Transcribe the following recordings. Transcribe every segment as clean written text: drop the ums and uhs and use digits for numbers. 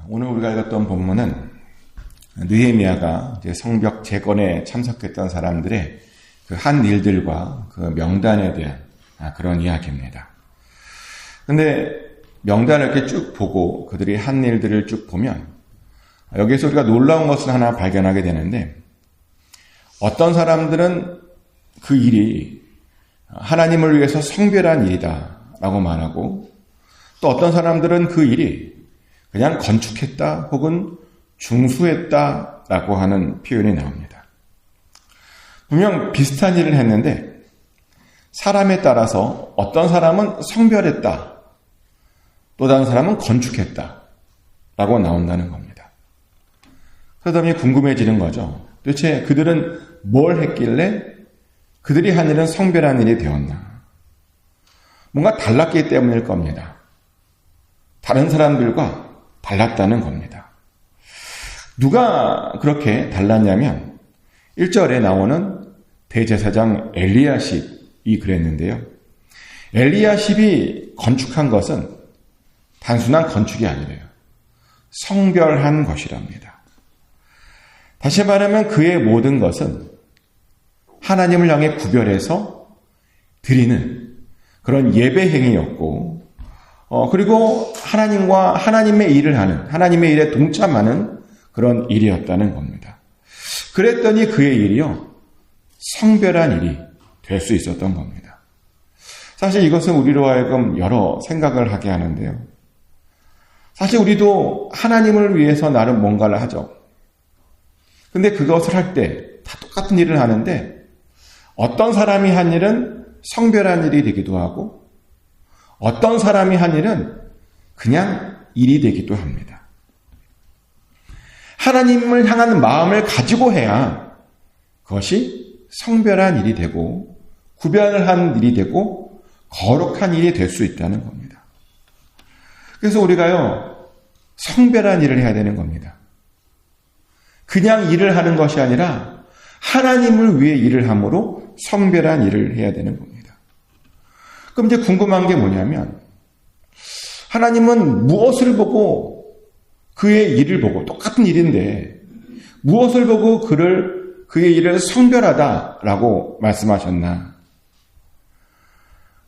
오늘 우리가 읽었던 본문은 느헤미야가 이제 성벽 재건에 참석했던 사람들의 그 한 일들과 그 명단에 대한 그런 이야기입니다. 근데 명단을 이렇게 쭉 보고 그들이 한 일들을 쭉 보면 여기에서 우리가 놀라운 것을 하나 발견하게 되는데, 어떤 사람들은 그 일이 하나님을 위해서 성별한 일이다라고 말하고, 또 어떤 사람들은 그 일이 그냥 건축했다 혹은 중수했다라고 하는 표현이 나옵니다. 분명 비슷한 일을 했는데 사람에 따라서 어떤 사람은 성별했다, 또 다른 사람은 건축했다라고 나온다는 겁니다. 그러다 보니 궁금해지는 거죠. 도대체 그들은 뭘 했길래 그들이 한 일은 성별한 일이 되었나? 뭔가 달랐기 때문일 겁니다. 다른 사람들과 달랐다는 겁니다. 누가 그렇게 달랐냐면 1절에 나오는 대제사장 엘리야십이 그랬는데요. 엘리야십이 건축한 것은 단순한 건축이 아니래요. 성별한 것이랍니다. 다시 말하면 그의 모든 것은 하나님을 향해 구별해서 드리는 그런 예배 행위였고, 그리고 하나님과 하나님의 일을 하는, 하나님의 일에 동참하는 그런 일이었다는 겁니다. 그랬더니 그의 일이요, 성별한 일이 될 수 있었던 겁니다. 사실 이것은 우리로 하여금 여러 생각을 하게 하는데요. 사실 우리도 하나님을 위해서 나름 뭔가를 하죠. 근데 그것을 할 때 다 똑같은 일을 하는데 어떤 사람이 한 일은 성별한 일이 되기도 하고 어떤 사람이 한 일은 그냥 일이 되기도 합니다. 하나님을 향한 마음을 가지고 해야 그것이 성별한 일이 되고 구별을 한 일이 되고 거룩한 일이 될 수 있다는 겁니다. 그래서 우리가요, 성별한 일을 해야 되는 겁니다. 그냥 일을 하는 것이 아니라 하나님을 위해 일을 함으로 성별한 일을 해야 되는 겁니다. 그럼 이제 궁금한 게 뭐냐면, 하나님은 무엇을 보고 그의 일을 보고, 똑같은 일인데 무엇을 보고 그의 일을 성별하다라고 말씀하셨나?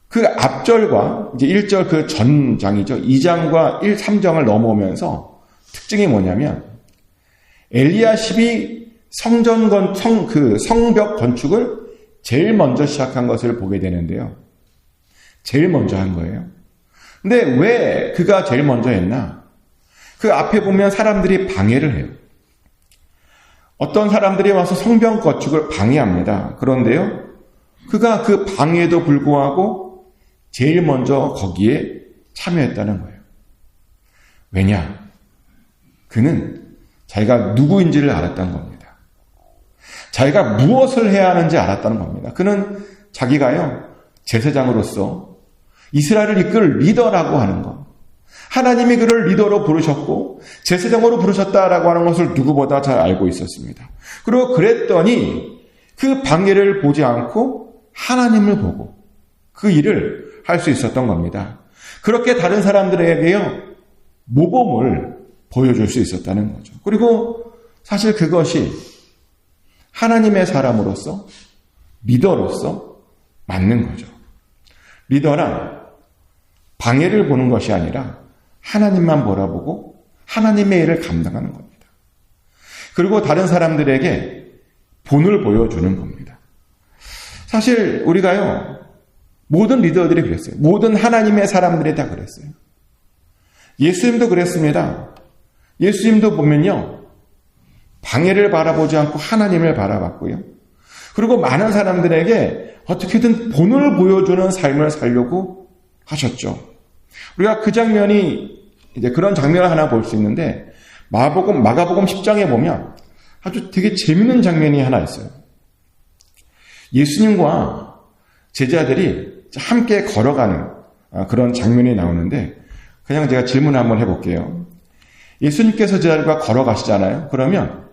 그 앞절과 이제 1절 그 전장이죠. 2장과 1, 3장을 넘어오면서 특징이 뭐냐면, 엘리야십이 성벽 건축을 제일 먼저 시작한 것을 보게 되는데요. 제일 먼저 한 거예요. 근데 왜 그가 제일 먼저 했나? 그 앞에 보면 사람들이 방해를 해요. 어떤 사람들이 와서 성벽 건축을 방해합니다. 그런데요, 그가 그 방해에도 불구하고 제일 먼저 거기에 참여했다는 거예요. 왜냐? 그는 자기가 누구인지를 알았다는 겁니다. 자기가 무엇을 해야 하는지 알았다는 겁니다. 그는 자기가요, 제사장으로서 이스라엘을 이끌 리더라고 하는 것, 하나님이 그를 리더로 부르셨고 제사장으로 부르셨다라고 하는 것을 누구보다 잘 알고 있었습니다. 그리고 그랬더니 그 방해를 보지 않고 하나님을 보고 그 일을 할 수 있었던 겁니다. 그렇게 다른 사람들에게요, 모범을 보여줄 수 있었다는 거죠. 그리고 사실 그것이 하나님의 사람으로서, 리더로서 맞는 거죠. 리더란 방해를 보는 것이 아니라 하나님만 바라보고 하나님의 일을 감당하는 겁니다. 그리고 다른 사람들에게 본을 보여주는 겁니다. 사실 우리가요, 모든 리더들이 그랬어요. 모든 하나님의 사람들이 다 그랬어요. 예수님도 그랬습니다. 예수님도 보면요, 방해를 바라보지 않고 하나님을 바라봤고요. 그리고 많은 사람들에게 어떻게든 본을 보여주는 삶을 살려고 하셨죠. 우리가 그 장면이, 이제 그런 장면을 하나 볼 수 있는데, 마가복음 10장에 보면 아주 되게 재밌는 장면이 하나 있어요. 예수님과 제자들이 함께 걸어가는 그런 장면이 나오는데, 그냥 제가 질문 한번 해볼게요. 예수님께서 제자들과 걸어가시잖아요. 그러면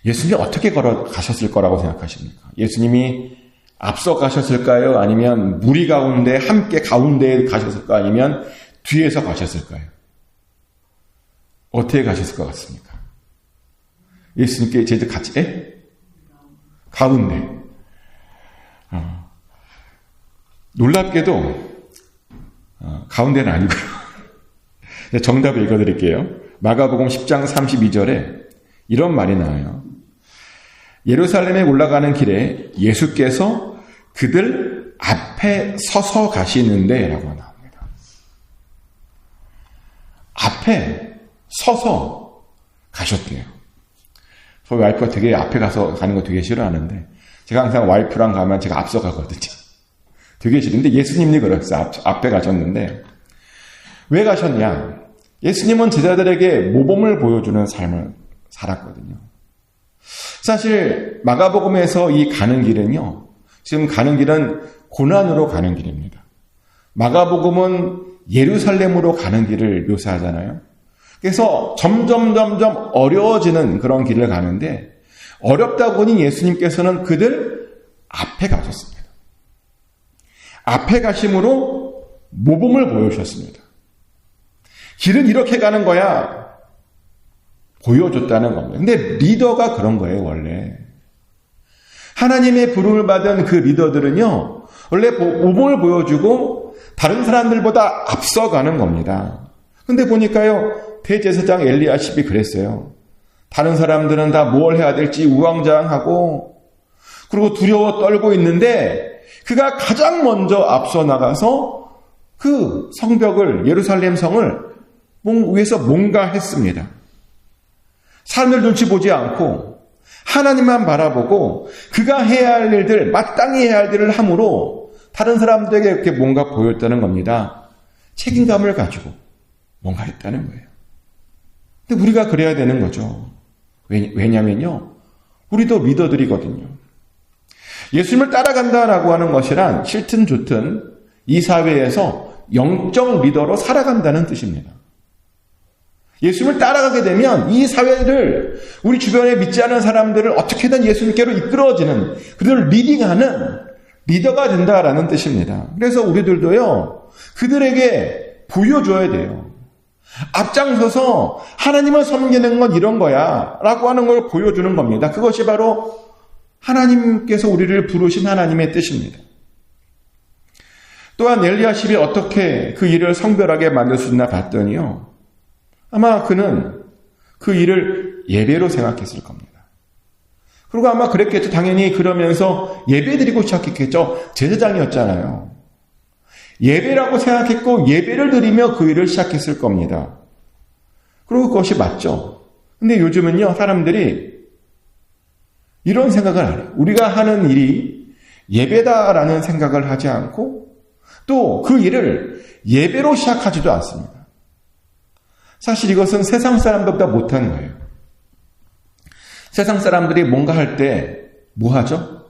예수님이 어떻게 걸어가셨을 거라고 생각하십니까? 예수님이 앞서 가셨을까요? 아니면 무리 가운데 함께 가운데에 가셨을까요? 아니면 뒤에서 가셨을까요? 어떻게 가셨을 것 같습니까? 예수님께 제자 같이 가운데. 놀랍게도 가운데는 아니고요. 정답을 읽어드릴게요. 마가복음 10장 32절에 이런 말이 나와요. 예루살렘에 올라가는 길에 예수께서 그들 앞에 서서 가시는데 라고 나옵니다. 앞에 서서 가셨대요. 저희 와이프가 되게 앞에 가서 가는 거 되게 싫어하는데 제가 항상 와이프랑 가면 제가 앞서 가거든요. 되게 싫은데 예수님이 그랬어요. 앞에 가셨는데 왜 가셨냐? 예수님은 제자들에게 모범을 보여주는 삶을 살았거든요. 사실 마가복음에서 이 가는 길은요. 지금 가는 길은 고난으로 가는 길입니다. 마가복음은 예루살렘으로 가는 길을 묘사하잖아요. 그래서 점점 어려워지는 그런 길을 가는데 어렵다 보니 예수님께서는 그들 앞에 가셨습니다. 앞에 가심으로 모범을 보여주셨습니다. 길은 이렇게 가는 거야. 보여줬다는 겁니다. 근데 리더가 그런 거예요, 원래. 하나님의 부름을 받은 그 리더들은요, 원래 모범을 보여주고 다른 사람들보다 앞서가는 겁니다. 근데 보니까요, 대제사장 엘리야십이 그랬어요. 다른 사람들은 다 뭘 해야 될지 우왕좌왕하고, 그리고 두려워 떨고 있는데, 그가 가장 먼저 앞서 나가서 그 성벽을, 예루살렘 성을 위해서 뭔가 했습니다. 사람들 눈치 보지 않고 하나님만 바라보고 그가 해야 할 일들, 마땅히 해야 할 일을 함으로 다른 사람들에게 이렇게 뭔가 보였다는 겁니다. 책임감을 가지고 뭔가 했다는 거예요. 근데 우리가 그래야 되는 거죠. 왜냐면요. 우리도 리더들이거든요. 예수님을 따라간다라고 하는 것이란 싫든 좋든 이 사회에서 영적 리더로 살아간다는 뜻입니다. 예수님을 따라가게 되면 이 사회를 우리 주변에 믿지 않은 사람들을 어떻게든 예수님께로 이끌어지는 그들을 리딩하는 리더가 된다라는 뜻입니다. 그래서 우리들도요. 그들에게 보여줘야 돼요. 앞장서서 하나님을 섬기는 건 이런 거야 라고 하는 걸 보여주는 겁니다. 그것이 바로 하나님께서 우리를 부르신 하나님의 뜻입니다. 또한 엘리야십이 어떻게 그 일을 성별하게 만들 수 있나 봤더니요. 아마 그는 그 일을 예배로 생각했을 겁니다. 그리고 아마 그랬겠죠. 당연히 그러면서 예배 드리고 시작했겠죠. 제사장이었잖아요. 예배라고 생각했고 예배를 드리며 그 일을 시작했을 겁니다. 그리고 그것이 맞죠. 근데 요즘은요. 사람들이 이런 생각을 안 해요. 우리가 하는 일이 예배다라는 생각을 하지 않고 또 그 일을 예배로 시작하지도 않습니다. 사실 이것은 세상 사람들보다 못한 거예요. 세상 사람들이 뭔가 할 때 뭐 하죠?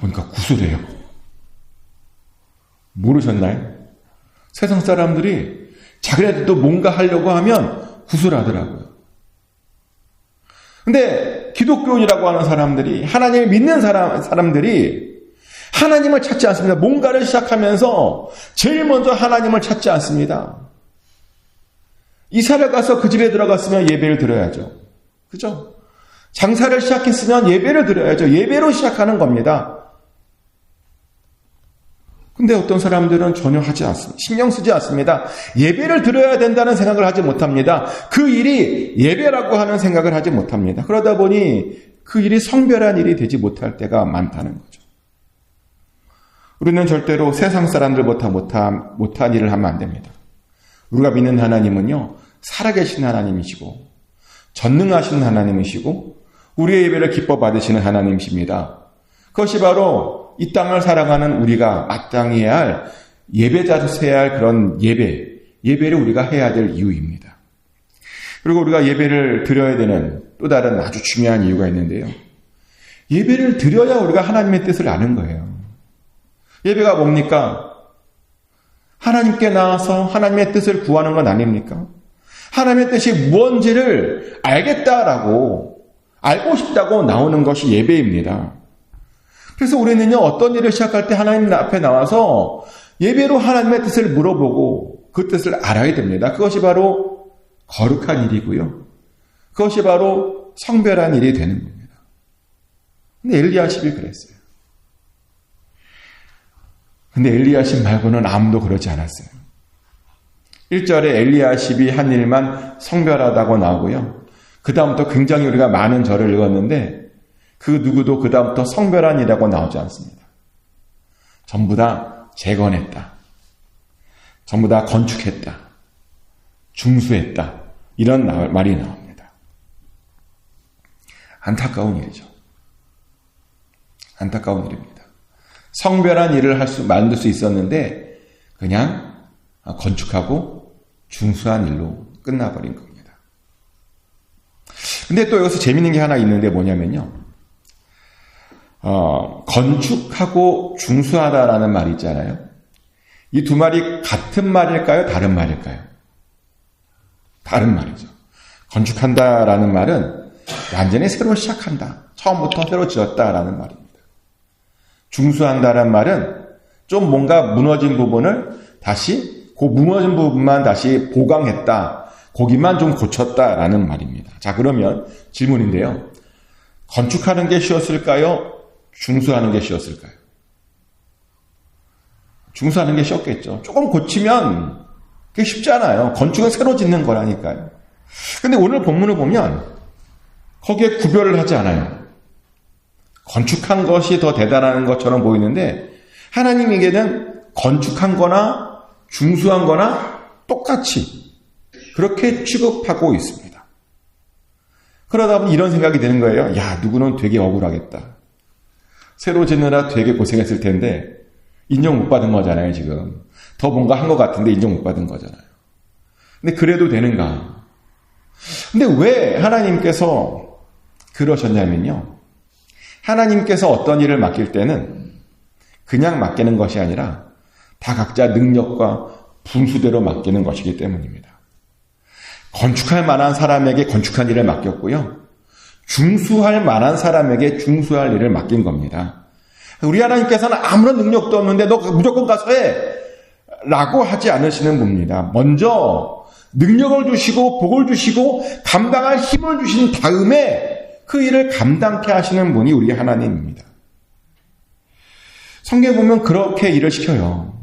보니까 구슬해요. 모르셨나요? 세상 사람들이 자기네들도 뭔가 하려고 하면 구슬하더라고요. 근데 기독교인이라고 하는 사람들이 하나님을 믿는 사람들이 하나님을 찾지 않습니다. 뭔가를 시작하면서 제일 먼저 하나님을 찾지 않습니다. 이사를 가서 그 집에 들어갔으면 예배를 드려야죠. 그죠? 장사를 시작했으면 예배를 드려야죠. 예배로 시작하는 겁니다. 근데 어떤 사람들은 전혀 하지 않습니다. 신경 쓰지 않습니다. 예배를 드려야 된다는 생각을 하지 못합니다. 그 일이 예배라고 하는 생각을 하지 못합니다. 그러다 보니 그 일이 성별한 일이 되지 못할 때가 많다는 거죠. 우리는 절대로 세상 사람들보다 못한 일을 하면 안 됩니다. 우리가 믿는 하나님은요, 살아계신 하나님이시고, 전능하신 하나님이시고, 우리의 예배를 기뻐 받으시는 하나님이십니다. 그것이 바로 이 땅을 살아가는 우리가 마땅히 해야 할 예배자로서야 할 그런 예배를 우리가 해야 될 이유입니다. 그리고 우리가 예배를 드려야 되는 또 다른 아주 중요한 이유가 있는데요. 예배를 드려야 우리가 하나님의 뜻을 아는 거예요. 예배가 뭡니까? 하나님께 나와서 하나님의 뜻을 구하는 건 아닙니까? 하나님의 뜻이 무언지를 알겠다라고, 알고 싶다고 나오는 것이 예배입니다. 그래서 우리는요, 어떤 일을 시작할 때 하나님 앞에 나와서 예배로 하나님의 뜻을 물어보고 그 뜻을 알아야 됩니다. 그것이 바로 거룩한 일이고요. 그것이 바로 성별한 일이 되는 겁니다. 근데 엘리야십이 그랬어요. 근데 엘리야십 말고는 아무도 그러지 않았어요. 1절에 엘리야십이 한 일만 성별하다고 나오고요. 그 다음부터 굉장히 우리가 많은 절을 읽었는데 그 누구도 그 다음부터 성별한 일이라고 나오지 않습니다. 전부 다 재건했다. 전부 다 건축했다. 중수했다. 이런 말이 나옵니다. 안타까운 일이죠. 안타까운 일입니다. 성별한 일을 만들 수 있었는데 그냥 건축하고 중수한 일로 끝나버린 겁니다. 근데 또 여기서 재밌는 게 하나 있는데 뭐냐면요. 건축하고 중수하다라는 말이 있잖아요. 이 두 말이 같은 말일까요? 다른 말일까요? 다른 말이죠. 건축한다라는 말은 완전히 새로 시작한다. 처음부터 새로 지었다라는 말입니다. 중수한다라는 말은 좀 뭔가 무너진 부분을 다시 그 무너진 부분만 다시 보강했다. 거기만 좀 고쳤다라는 말입니다. 자, 그러면 질문인데요. 건축하는 게 쉬웠을까요? 중수하는 게 쉬웠을까요? 중수하는 게 쉬웠겠죠. 조금 고치면 그게 쉽잖아요. 건축은 새로 짓는 거라니까요. 근데 오늘 본문을 보면 거기에 구별을 하지 않아요. 건축한 것이 더 대단한 것처럼 보이는데 하나님에게는 건축한 거나 중수한 거나 똑같이 그렇게 취급하고 있습니다. 그러다 보니 이런 생각이 드는 거예요. 야, 누구는 되게 억울하겠다. 새로 짓느라 되게 고생했을 텐데 인정 못 받은 거잖아요, 지금. 더 뭔가 한 것 같은데 인정 못 받은 거잖아요. 근데 그래도 되는가? 근데 왜 하나님께서 그러셨냐면요. 하나님께서 어떤 일을 맡길 때는 그냥 맡기는 것이 아니라 다 각자 능력과 분수대로 맡기는 것이기 때문입니다. 건축할 만한 사람에게 건축한 일을 맡겼고요. 중수할 만한 사람에게 중수할 일을 맡긴 겁니다. 우리 하나님께서는 아무런 능력도 없는데 너 무조건 가서 해! 라고 하지 않으시는 분입니다. 먼저 능력을 주시고 복을 주시고 감당할 힘을 주신 다음에 그 일을 감당케 하시는 분이 우리 하나님입니다. 성경에 보면 그렇게 일을 시켜요.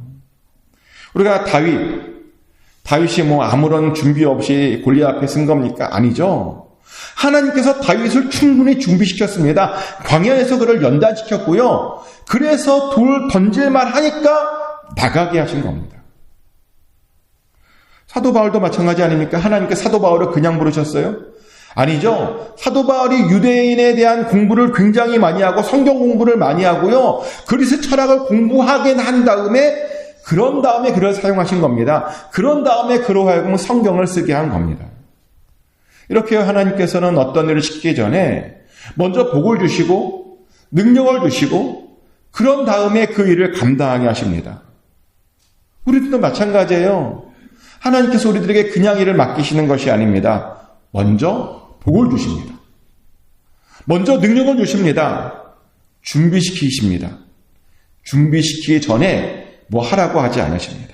우리가 다윗이 뭐 아무런 준비 없이 골리앗 앞에 쓴 겁니까? 아니죠. 하나님께서 다윗을 충분히 준비시켰습니다. 광야에서 그를 연단시켰고요. 그래서 돌 던질만 하니까 나가게 하신 겁니다. 사도 바울도 마찬가지 아닙니까? 하나님께 사도 바울을 그냥 부르셨어요? 아니죠. 사도 바울이 유대인에 대한 공부를 굉장히 많이 하고 성경 공부를 많이 하고요. 그리스 철학을 공부하게 한 다음에 그런 다음에 그를 사용하신 겁니다. 그런 다음에 그로 하여금 성경을 쓰게 한 겁니다. 이렇게 하나님께서는 어떤 일을 시키기 전에 먼저 복을 주시고 능력을 주시고 그런 다음에 그 일을 감당하게 하십니다. 우리들도 마찬가지예요. 하나님께서 우리들에게 그냥 일을 맡기시는 것이 아닙니다. 먼저 복을 주십니다. 먼저 능력을 주십니다. 준비시키십니다. 준비시키기 전에 뭐 하라고 하지 않으십니다.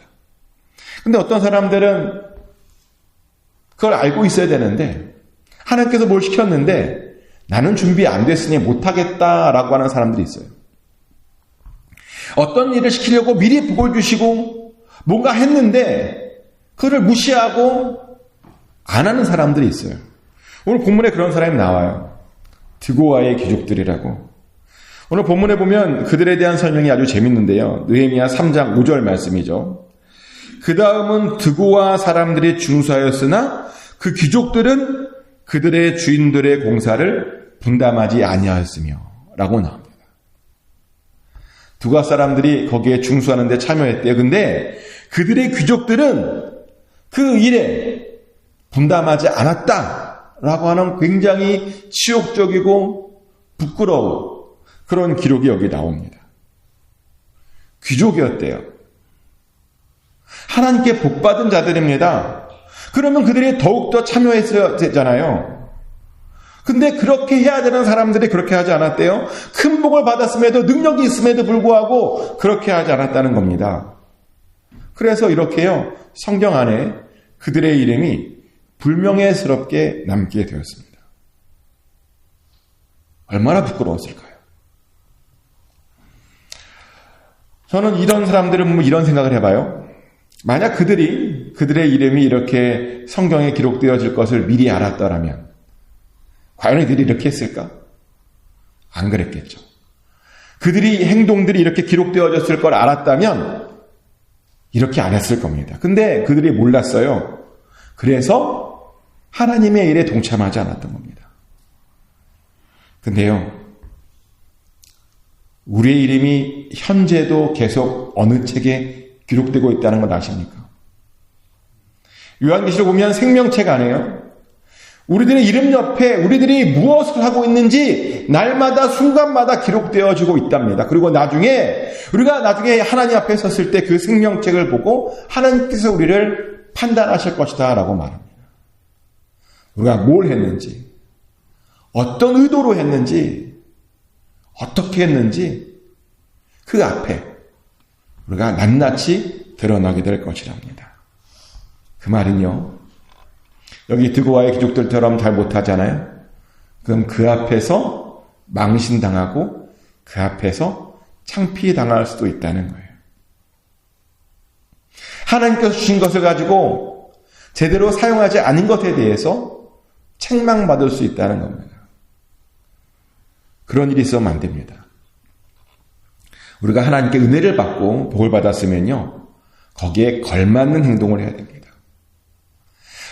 근데 어떤 사람들은 그걸 알고 있어야 되는데 하나님께서 뭘 시켰는데 나는 준비 안 됐으니 못하겠다라고 하는 사람들이 있어요. 어떤 일을 시키려고 미리 복을 주시고 뭔가 했는데 그걸 무시하고 안 하는 사람들이 있어요. 오늘 본문에 그런 사람이 나와요. 드고아의 귀족들이라고. 오늘 본문에 보면 그들에 대한 설명이 아주 재밌는데요. 느헤미야 3장 5절 말씀이죠. 그 다음은 드고아 사람들이 중수하였으나 그 귀족들은 그들의 주인들의 공사를 분담하지 아니하였으며 라고 나옵니다. 드고아 사람들이 거기에 중수하는 데 참여했대요. 근데 그들의 귀족들은 그 일에 분담하지 않았다라고 하는 굉장히 치욕적이고 부끄러운 그런 기록이 여기 나옵니다. 귀족이었대요. 하나님께 복받은 자들입니다. 그러면 그들이 더욱더 참여했어야 되잖아요. 근데 그렇게 해야 되는 사람들이 그렇게 하지 않았대요. 큰 복을 받았음에도 능력이 있음에도 불구하고 그렇게 하지 않았다는 겁니다. 그래서 이렇게요, 성경 안에 그들의 이름이 불명예스럽게 남게 되었습니다. 얼마나 부끄러웠을까요? 저는 이런 사람들은 이런 생각을 해봐요. 만약 그들의 이름이 이렇게 성경에 기록되어질 것을 미리 알았더라면 과연 이들이 이렇게 했을까? 안 그랬겠죠. 그들이 행동들이 이렇게 기록되어졌을 걸 알았다면 이렇게 안 했을 겁니다. 근데 그들이 몰랐어요. 그래서 하나님의 일에 동참하지 않았던 겁니다. 근데요, 우리의 이름이 현재도 계속 어느 책에 기록되고 있다는 건 아십니까? 요한계시록 보면 생명책 안에요, 우리들의 이름 옆에 우리들이 무엇을 하고 있는지 날마다 순간마다 기록되어지고 있답니다. 그리고 우리가 나중에 하나님 앞에 섰을 때 그 생명책을 보고 하나님께서 우리를 판단하실 것이다 라고 말합니다. 우리가 뭘 했는지, 어떤 의도로 했는지, 어떻게 했는지 그 앞에 우리가 낱낱이 드러나게 될 것이랍니다. 그 말은요, 여기 드고아의 귀족들처럼 잘 못하잖아요. 그럼 그 앞에서 망신당하고 그 앞에서 창피당할 수도 있다는 거예요. 하나님께서 주신 것을 가지고 제대로 사용하지 않은 것에 대해서 책망받을 수 있다는 겁니다. 그런 일이 있으면 안 됩니다. 우리가 하나님께 은혜를 받고 복을 받았으면요, 거기에 걸맞는 행동을 해야 됩니다.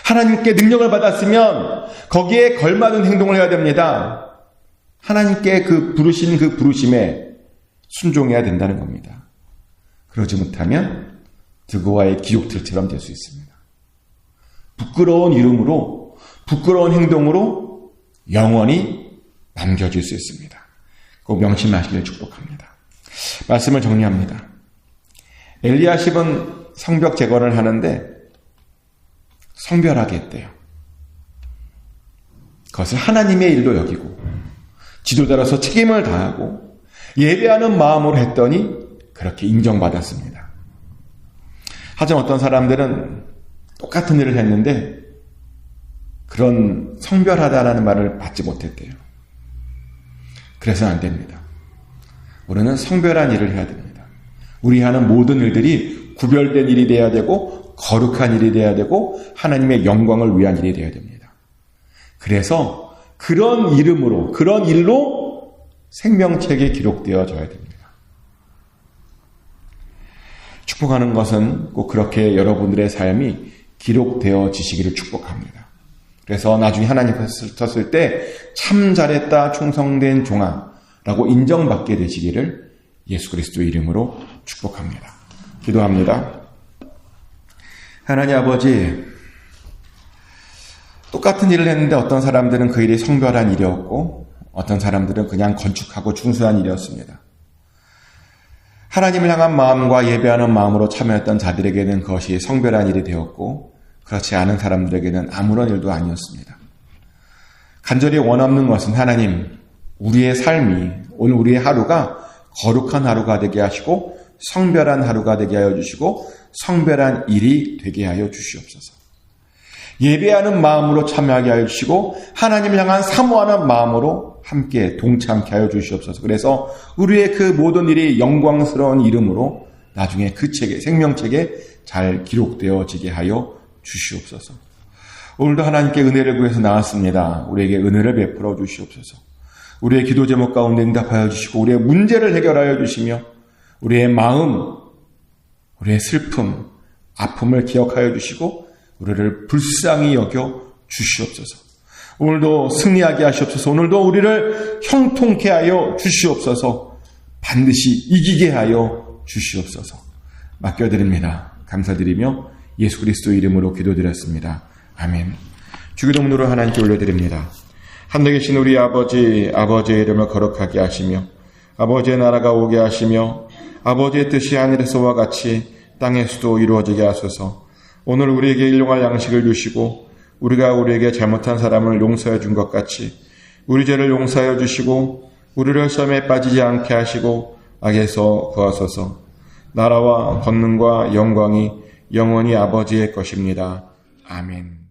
하나님께 능력을 받았으면 거기에 걸맞는 행동을 해야 됩니다. 하나님께 부르신 그 부르심에 순종해야 된다는 겁니다. 그러지 못하면 드고아의 기옥들처럼 될 수 있습니다. 부끄러운 이름으로, 부끄러운 행동으로 영원히 남겨질 수 있습니다. 꼭 명심하시길 축복합니다. 말씀을 정리합니다. 엘리야십은 성벽 재건을 하는데 성별하게 했대요. 그것을 하나님의 일로 여기고 지도자로서 책임을 다하고 예배하는 마음으로 했더니 그렇게 인정받았습니다. 하지만 어떤 사람들은 똑같은 일을 했는데 그런 성별하다라는 말을 받지 못했대요. 그래서는 안 됩니다. 우리는 성별한 일을 해야 됩니다. 우리 하는 모든 일들이 구별된 일이 돼야 되고 거룩한 일이 돼야 되고 하나님의 영광을 위한 일이 돼야 됩니다. 그래서 그런 이름으로, 그런 일로 생명책에 기록되어져야 됩니다. 축복하는 것은 꼭 그렇게 여러분들의 삶이 기록되어지시기를 축복합니다. 그래서 나중에 하나님 앞에 섰을 때 참 잘했다 충성된 종아 라고 인정받게 되시기를 예수 그리스도 이름으로 축복합니다. 기도합니다. 하나님 아버지, 똑같은 일을 했는데 어떤 사람들은 그 일이 성별한 일이었고 어떤 사람들은 그냥 건축하고 준수한 일이었습니다. 하나님을 향한 마음과 예배하는 마음으로 참여했던 자들에게는 그것이 성별한 일이 되었고 그렇지 않은 사람들에게는 아무런 일도 아니었습니다. 간절히 원하는 것은 하나님, 우리의 삶이, 오늘 우리의 하루가 거룩한 하루가 되게 하시고 성별한 하루가 되게 하여 주시고 성별한 일이 되게 하여 주시옵소서. 예배하는 마음으로 참여하게 하여 주시고 하나님을 향한 사모하는 마음으로 함께 동참케 하여 주시옵소서. 그래서 우리의 그 모든 일이 영광스러운 이름으로 나중에 그 책에, 생명책에 잘 기록되어지게 하여 주시옵소서. 오늘도 하나님께 은혜를 구해서 나왔습니다. 우리에게 은혜를 베풀어 주시옵소서. 우리의 기도 제목 가운데 응답하여 주시고 우리의 문제를 해결하여 주시며 우리의 마음, 우리의 슬픔, 아픔을 기억하여 주시고 우리를 불쌍히 여겨 주시옵소서. 오늘도 승리하게 하시옵소서. 오늘도 우리를 형통케 하여 주시옵소서. 반드시 이기게 하여 주시옵소서. 맡겨드립니다. 감사드리며 예수 그리스도 이름으로 기도드렸습니다. 아멘. 주기도문으로 하나님께 올려드립니다. 하늘에 계신 우리 아버지, 아버지의 이름을 거룩하게 하시며 아버지의 나라가 오게 하시며 아버지의 뜻이 하늘에서와 같이 땅에서도 이루어지게 하소서. 오늘 우리에게 일용할 양식을 주시고 우리가 우리에게 잘못한 사람을 용서해 준 것 같이 우리 죄를 용서하여 주시고 우리를 시험에 빠지지 않게 하시고 악에서 구하소서. 나라와 권능과 영광이 영원히 아버지의 것입니다. 아멘.